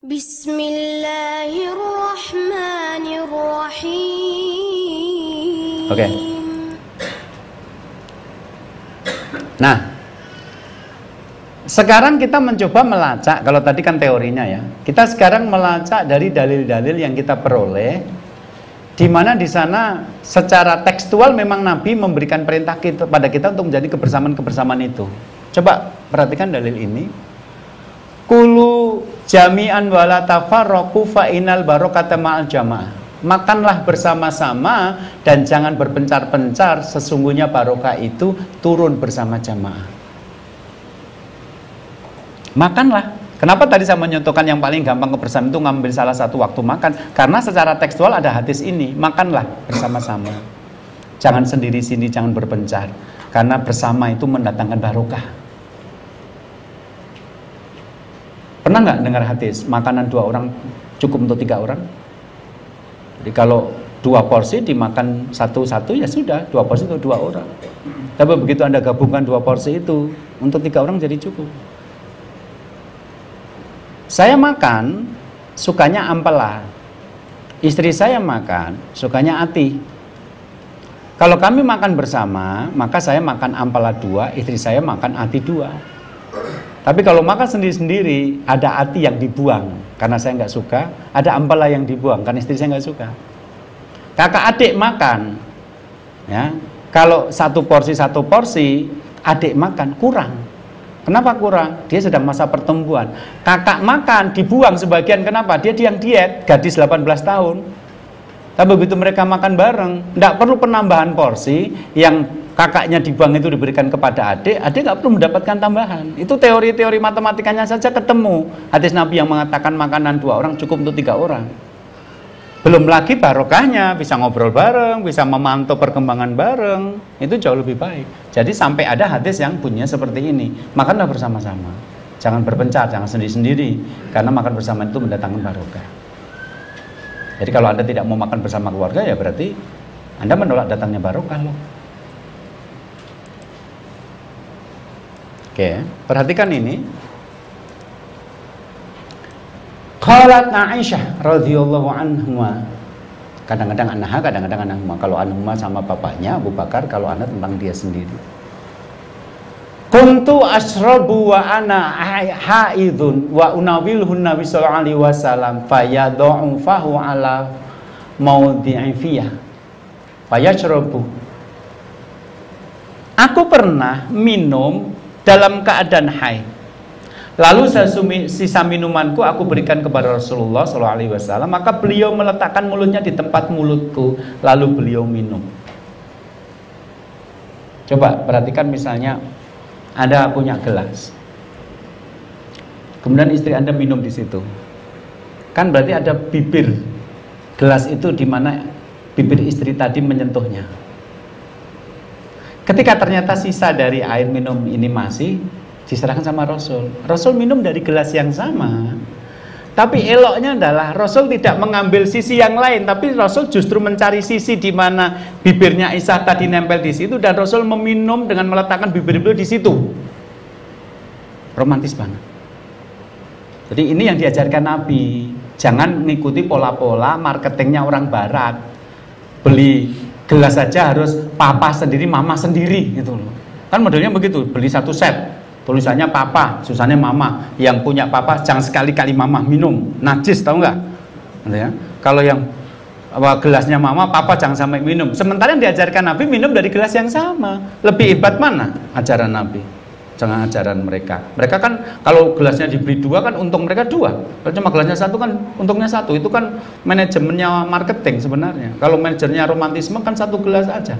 Bismillahirrahmanirrahim. Oke. Nah, sekarang kita mencoba melacak, kalau tadi kan teorinya ya. Kita sekarang melacak dari dalil-dalil yang kita peroleh, di mana di sana secara tekstual memang Nabi memberikan perintah pada kita untuk menjadi kebersamaan-kebersamaan itu. Coba perhatikan dalil ini. Kulu jami'an wala tafarraqu fa innal barakata ma'al jamaah. Makanlah bersama-sama dan jangan berpencar-pencar, sesungguhnya barokah itu turun bersama jamaah. Makanlah. Kenapa tadi saya menyontohkan yang paling gampang kebersamaan itu ngambil salah satu waktu makan? Karena secara tekstual ada hadis ini, makanlah bersama-sama. Jangan sendiri sini, jangan berpencar. Karena bersama itu mendatangkan barokah. Pernah nggak dengar hadis makanan 2 orang cukup untuk 3 orang? Jadi kalau 2 porsi dimakan satu-satu ya sudah, 2 porsi untuk 2 orang. Tapi begitu Anda gabungkan 2 porsi itu untuk 3 orang jadi cukup. Saya makan sukanya ampela, istri saya makan sukanya ati. Kalau kami makan bersama, maka saya makan ampela 2, istri saya makan ati 2. Tapi kalau makan sendiri-sendiri, ada ati yang dibuang karena saya nggak suka, ada ampela yang dibuang karena istri saya nggak suka. Kakak adik makan, ya, kalau satu porsi adik makan kurang. Kenapa kurang? Dia sedang masa pertumbuhan. Kakak makan dibuang sebagian, kenapa? Dia yang diet, gadis 18 tahun. Tapi begitu mereka makan bareng, nggak perlu penambahan porsi, yang kakaknya dibuang itu diberikan kepada adik nggak perlu mendapatkan tambahan. Itu teori-teori matematikanya saja ketemu. Hadis Nabi yang mengatakan makanan 2 orang cukup untuk 3 orang. Belum lagi barokahnya, bisa ngobrol bareng, bisa memantau perkembangan bareng, itu jauh lebih baik. Jadi sampai ada hadis yang bunyinya seperti ini, makanlah bersama-sama, jangan berpencar, jangan sendiri-sendiri, karena makan bersama itu mendatangkan barokah. Jadi kalau Anda tidak mau makan bersama keluarga, ya berarti Anda menolak datangnya barokah loh. Oke, perhatikan ini. Qalat Aisyah radhiyallahu anha. Kadang-kadang anha, kadang-kadang anhuma. Kalau anhuma sama bapaknya Abu Bakar, kalau ana tentang dia sendiri. Kuntu ashrabu wa ana haidun wa unawilhun Nabi sallallahu alaihi wasallam fayad'u fahu ala maudhi'i fiyah fayashrabu. Aku pernah minum dalam keadaan haid. Lalu sisa minumanku aku berikan kepada Rasulullah SAW. Maka beliau meletakkan mulutnya di tempat mulutku, lalu beliau minum. Coba perhatikan, misalnya Anda punya gelas, kemudian istri Anda minum di situ. Kan berarti ada bibir gelas itu di mana bibir istri tadi menyentuhnya. Ketika ternyata sisa dari air minum ini masih, diserahkan sama Rasul. Rasul minum dari gelas yang sama. Tapi eloknya adalah Rasul tidak mengambil sisi yang lain, tapi Rasul justru mencari sisi di mana bibirnya Aisyah tadi nempel di situ, dan Rasul meminum dengan meletakkan bibir beliau di situ. Romantis banget. Jadi ini yang diajarkan Nabi. Jangan mengikuti pola-pola marketingnya orang Barat. Beli gelas saja harus papa sendiri, mama sendiri gitu loh. Kan modelnya begitu, beli 1 set, tulisannya papa, susannya mama. Yang punya papa jangan sekali-kali mama minum, najis, tahu nggak? Ya. Kalau yang gelasnya mama, papa jangan sampai minum. Sementara yang diajarkan Nabi minum dari gelas yang sama. Lebih hebat mana ajaran Nabi? Jangan ajaran mereka. Mereka kan kalau gelasnya dibeli 2 kan untung mereka 2. Kalau cuma gelasnya 1 kan untungnya 1. Itu kan manajemennya marketing sebenarnya. Kalau manajernya romantisme kan 1 gelas aja.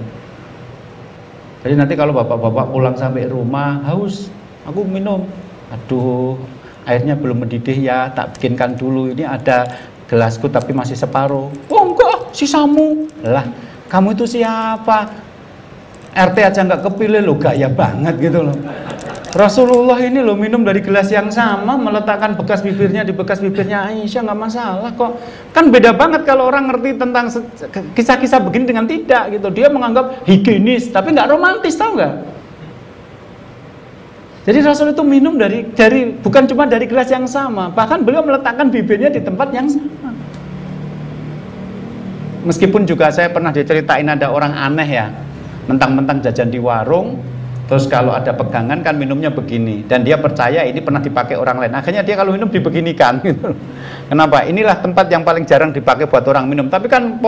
Jadi nanti kalau bapak-bapak pulang sampai rumah haus, aku minum. Aduh, airnya belum mendidih ya, tak bikinkan dulu. Ini ada gelasku tapi masih separuh. Oh enggak, sisamu. Lah, kamu itu siapa? RT aja nggak kepilih loh, gaya banget gitu loh. Rasulullah ini loh minum dari gelas yang sama, meletakkan bekas bibirnya di bekas bibirnya Aisyah, nggak masalah kok. Kan beda banget kalau orang ngerti tentang kisah-kisah begini dengan tidak gitu. Dia menganggap higienis, tapi nggak romantis, tahu nggak? Jadi Rasul itu minum dari bukan cuma dari gelas yang sama, bahkan beliau meletakkan bibirnya di tempat yang sama. Meskipun juga saya pernah diceritain ada orang aneh ya, mentang-mentang jajan di warung, terus kalau ada pegangan kan minumnya begini, dan dia percaya ini pernah dipakai orang lain. Akhirnya dia kalau minum dibeginikan gitu. Kenapa? Inilah tempat yang paling jarang dipakai buat orang minum. Tapi kan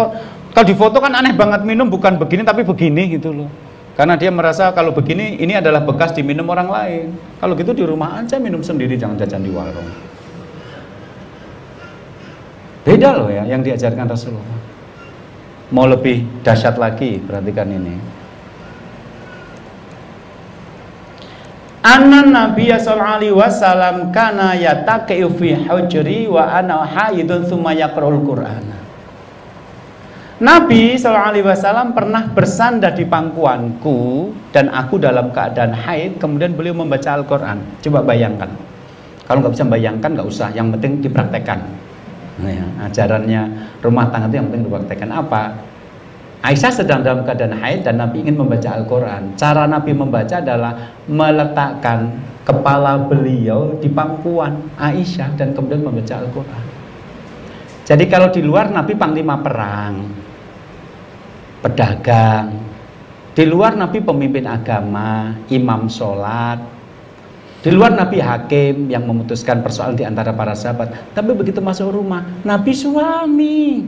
kalau di foto kan aneh banget, minum bukan begini tapi begini gitu loh. Karena dia merasa kalau begini ini adalah bekas diminum orang lain. Kalau gitu di rumah aja minum sendiri, jangan jajan di warung. Beda loh ya yang diajarkan Rasulullah. Mau lebih dahsyat lagi, perhatikan ini. Anna Nabiya sallallahu alaihi wasallam kana yataqiu fi hujri wa ana haidun tsumma yaqra'ul Qur'ana. Nabi sallallahu alaihi wasallam pernah bersandar di pangkuanku dan aku dalam keadaan haid, kemudian beliau membaca Al-Qur'an. Coba bayangkan. Kalau nggak bisa bayangkan nggak usah, yang penting dipraktekkan. Nah, ya, ajarannya rumah tangga itu yang penting dipraktekkan. Apa? Aisyah sedang dalam keadaan haid dan Nabi ingin membaca Al-Quran. Cara Nabi membaca adalah meletakkan kepala beliau di pangkuan Aisyah dan kemudian membaca Al-Quran. Jadi kalau di luar Nabi panglima perang, pedagang. Di luar Nabi pemimpin agama, imam sholat. Di luar Nabi hakim yang memutuskan persoalan di antara para sahabat. Tapi begitu masuk rumah, Nabi suami.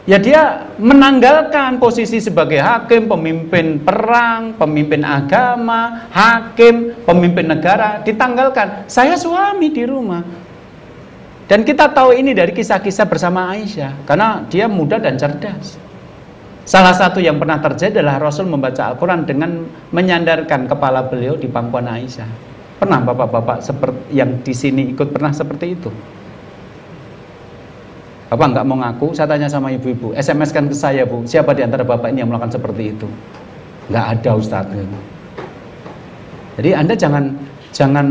Ya dia menanggalkan posisi sebagai hakim, pemimpin perang, pemimpin agama, hakim, pemimpin negara, ditanggalkan. Saya suami di rumah. Dan kita tahu ini dari kisah-kisah bersama Aisyah, karena dia muda dan cerdas. Salah satu yang pernah terjadi adalah Rasul membaca Al-Quran dengan menyandarkan kepala beliau di pangkuan Aisyah. Pernah bapak-bapak seperti yang di sini ikut pernah seperti itu? Bapak nggak mau ngaku, saya tanya sama ibu-ibu, SMS kan ke saya bu, siapa di antara bapak ini yang melakukan seperti itu? Nggak ada Ustadz. Jadi Anda jangan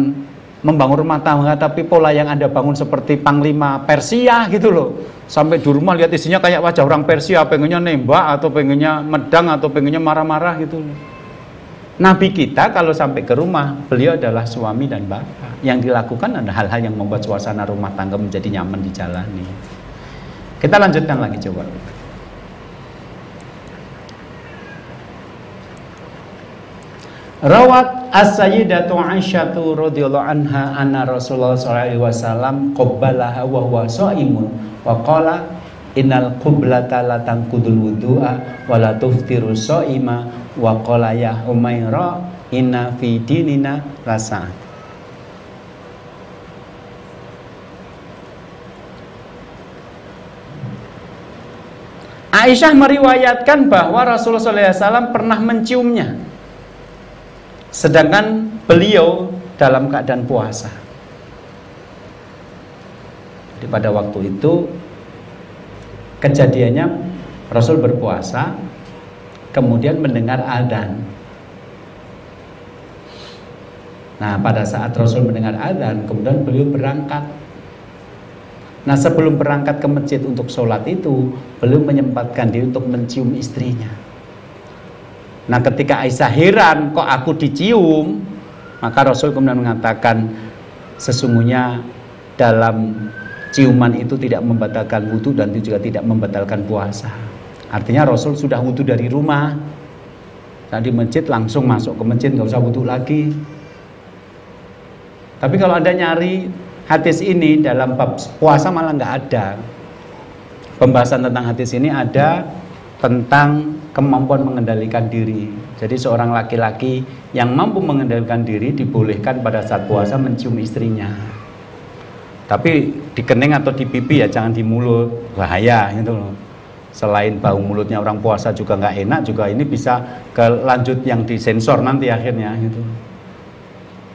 membangun rumah tangga tapi pola yang Anda bangun seperti panglima Persia gitu loh. Sampai di rumah lihat isinya kayak wajah orang Persia, pengennya nembak atau pengennya medang atau pengennya marah-marah gitu loh. Nabi kita kalau sampai ke rumah, beliau adalah suami dan bapak. Yang dilakukan adalah hal-hal yang membuat suasana rumah tangga menjadi nyaman dijalani. Kita lanjutkan lagi coba. Rawat as-sayyidatu Aisyatu radhiyallahu anha anna Rasulullah sallallahu alaihi wasallam qabbalaha wa huwa shaimun wa qala innal qiblata la tanqudul wudu'a wa la tuftiru shaima wa qala ya Humaira inna fi dinina rasa. Aisyah meriwayatkan bahwa Rasulullah SAW pernah menciumnya, sedangkan beliau dalam keadaan puasa. Jadi pada waktu itu kejadiannya Rasul berpuasa, kemudian mendengar adzan. Nah pada saat Rasul mendengar adzan, kemudian beliau berangkat. Nah sebelum berangkat ke masjid untuk sholat itu, beliau menyempatkan diri untuk mencium istrinya. Nah ketika Aisyah heran, kok aku dicium? Maka Rasul kemudian mengatakan, sesungguhnya dalam ciuman itu tidak membatalkan wudu dan itu juga tidak membatalkan puasa. Artinya Rasul sudah wudu dari rumah, nah, di masjid langsung masuk ke masjid, nggak usah wudu lagi. Tapi kalau Anda nyari hadis ini dalam bab puasa malah nggak ada. Pembahasan tentang hadis ini ada tentang kemampuan mengendalikan diri. Jadi seorang laki-laki yang mampu mengendalikan diri dibolehkan pada saat puasa mencium istrinya. Tapi di kening atau di pipi ya, jangan di mulut, bahaya gitu loh. Selain bau mulutnya orang puasa juga nggak enak, juga ini bisa ke lanjut yang disensor nanti akhirnya gitu.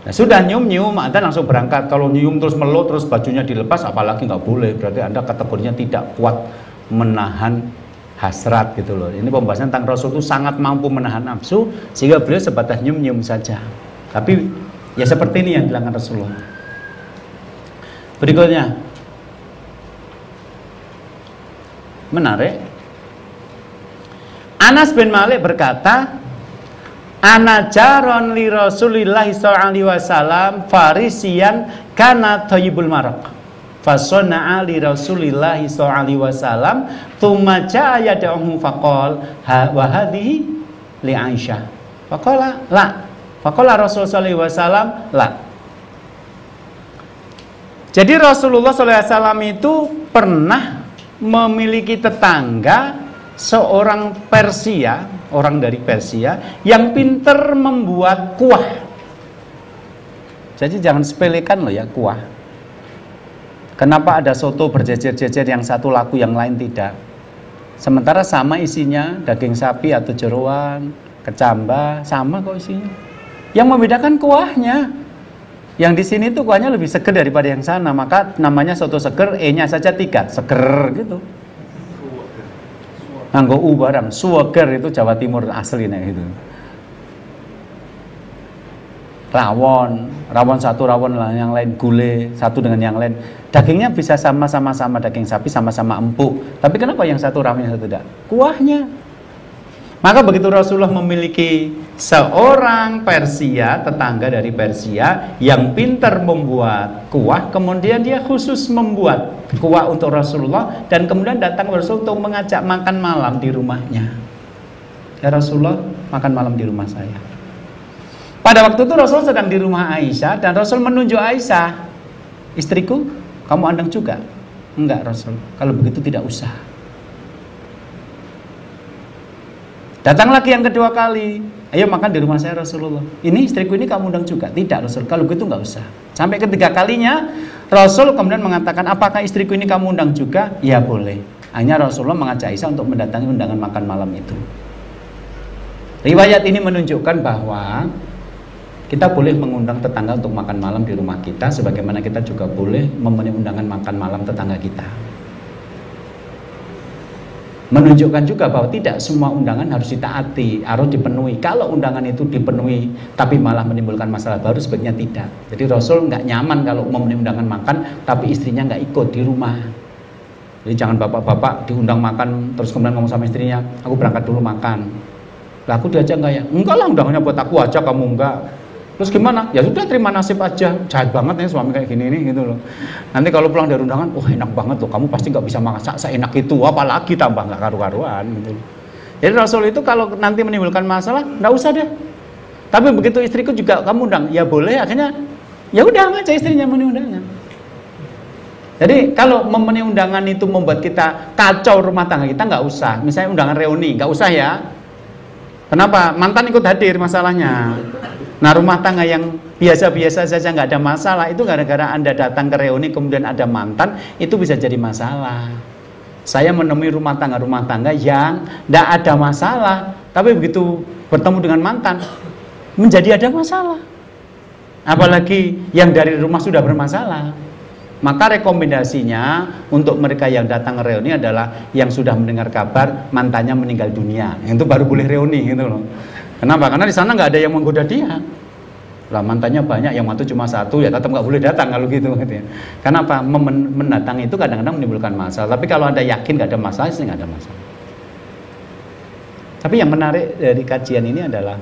Nah, sudah nyium-nyium, Anda langsung berangkat. Kalau nyium terus meluk, terus bajunya dilepas, apalagi nggak boleh. Berarti Anda kategorinya tidak kuat menahan hasrat gitu loh. Ini pembahasan tentang Rasul itu sangat mampu menahan nafsu, sehingga beliau sebatas nyium-nyium saja. Tapi ya seperti ini yang dilakukan Rasulullah. Berikutnya, menarik. Anas bin Malik berkata, ana jaron li Rasulillah sallallahu alaihi wasallam farisian kana thayyibul maraq fasana'a li Rasulillah sallallahu alaihi wasallam thumma ja'a yad'uhu faqal wa hadhihi li Aisyah faqala la faqala Rasul sallallahu alaihi wasallam la. Jadi Rasulullah sallallahu alaihi wasallam itu pernah memiliki tetangga seorang Persia, orang dari Persia yang pinter membuat kuah. Jadi jangan sepelekan loh ya kuah. Kenapa ada soto berjejer-jejer yang satu laku yang lain tidak? Sementara sama isinya, daging sapi atau jeroan, kecambah, sama kok isinya. Yang membedakan kuahnya. Yang di sini tuh kuahnya lebih seger daripada yang sana, maka namanya soto seger, E-nya saja 3, seger gitu. Nganggo U barang, suweger itu Jawa Timur aslinya gitu. Rawon satu, rawon yang lain gulai satu dengan yang lain. Dagingnya bisa sama-sama daging sapi sama-sama empuk. Tapi kenapa yang satu rawon yang satu tidak? Kuahnya. Maka begitu Rasulullah memiliki seorang Persia, tetangga dari Persia yang pintar membuat kuah, kemudian dia khusus membuat kuah untuk Rasulullah dan kemudian datang Rasul untuk mengajak makan malam di rumahnya. Ya Rasulullah, makan malam di rumah saya. Pada waktu itu Rasul sedang di rumah Aisyah dan Rasul menunjuk Aisyah, istriku, kamu andang juga? Enggak Rasul, kalau begitu tidak usah. Datang lagi yang kedua kali, ayo makan di rumah saya Rasulullah. Ini istriku ini kamu undang juga? Tidak Rasul, kalau begitu nggak usah. Sampai ketiga kalinya Rasul kemudian mengatakan, apakah istriku ini kamu undang juga? Ya boleh. Hanya Rasulullah mengajak Aisyah untuk mendatangi undangan makan malam itu. Riwayat ini menunjukkan bahwa kita boleh mengundang tetangga untuk makan malam di rumah kita, sebagaimana kita juga boleh memenuhi undangan makan malam tetangga kita. Menunjukkan juga bahwa tidak semua undangan harus ditaati, harus dipenuhi. Kalau undangan itu dipenuhi tapi malah menimbulkan masalah baru, sebaiknya tidak. Jadi Rasul nggak nyaman kalau memenuhi undangan makan tapi istrinya nggak ikut di rumah. Jadi jangan bapak-bapak diundang makan terus kemudian ngomong sama istrinya, aku berangkat dulu makan. Lah aku diajak nggak ya? Enggak lah, undangannya buat aku aja, kamu enggak. Terus gimana? Ya sudah, terima nasib aja. Jahat banget ya suami kayak gini nih gitu loh. Nanti kalau pulang dari undangan, oh enak banget loh, kamu pasti nggak bisa masak seenak itu, apalagi tambah nggak karu-karuan gitu. Jadi Rasul itu kalau nanti menimbulkan masalah, nggak usah deh. Tapi begitu istriku juga kamu undang, ya boleh. Akhirnya ya udah aja istrinya memenuhi undangan. Jadi kalau memenuhi undangan itu membuat kita kacau rumah tangga kita, nggak usah. Misalnya undangan reuni, nggak usah ya. Kenapa? Mantan ikut hadir masalahnya. Nah rumah tangga yang biasa-biasa saja nggak ada masalah, itu gara-gara Anda datang ke reuni kemudian ada mantan, itu bisa jadi masalah. Saya menemui rumah tangga yang nggak ada masalah, tapi begitu bertemu dengan mantan menjadi ada masalah. Apalagi yang dari rumah sudah bermasalah. Maka rekomendasinya untuk mereka yang datang ke reuni adalah yang sudah mendengar kabar mantannya meninggal dunia, itu baru boleh reuni gitu loh. Kenapa? Karena di sana nggak ada yang menggoda dia. Lah mantannya banyak, yang mantu cuma satu, ya tetap nggak boleh datang kalau gitu. Kenapa? Mendatang itu kadang-kadang menimbulkan masalah. Tapi kalau Anda yakin nggak ada masalah, sih nggak ada masalah. Tapi yang menarik dari kajian ini adalah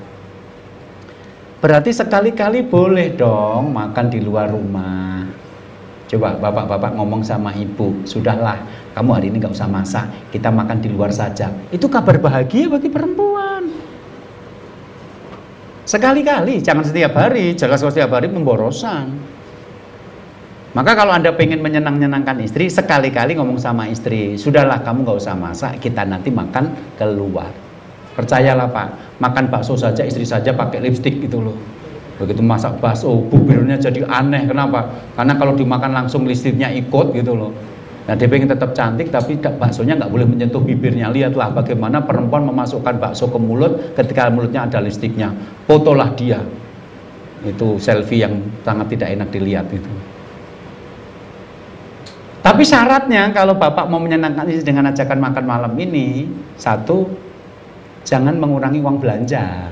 berarti sekali-kali boleh dong makan di luar rumah. Coba bapak-bapak ngomong sama ibu, sudahlah, kamu hari ini nggak usah masak, kita makan di luar saja. Itu kabar bahagia bagi perempuan. Sekali-kali, jangan setiap hari. Jelas kalau setiap hari pemborosan. Maka kalau Anda pengen menyenangkan istri, sekali-kali ngomong sama istri, sudahlah kamu nggak usah masak, kita nanti makan keluar. Percayalah Pak, makan bakso saja istri saja pakai lipstik gitu loh. Begitu masak bakso, bibirnya jadi aneh. Kenapa? Karena kalau dimakan langsung lipstiknya ikut gitu loh. Nah dia pengen tetap cantik tapi baksonya nggak boleh menyentuh bibirnya. Lihatlah bagaimana perempuan memasukkan bakso ke mulut ketika mulutnya ada lipstiknya. Fotolah dia. Itu selfie yang sangat tidak enak dilihat itu. Tapi syaratnya kalau bapak mau menyenangkan istri dengan ajakan makan malam ini, satu, jangan mengurangi uang belanja.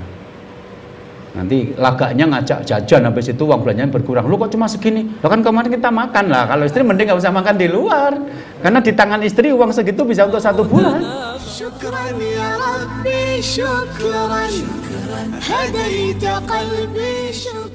Nanti lagaknya ngajak jajan, habis itu uang belanjanya berkurang. Lu kok cuma segini? Lo kan kemarin kita makan lah. Kalau istri mending gak usah makan di luar, karena di tangan istri uang segitu bisa untuk 1 bulan. هديت قلبي شكرا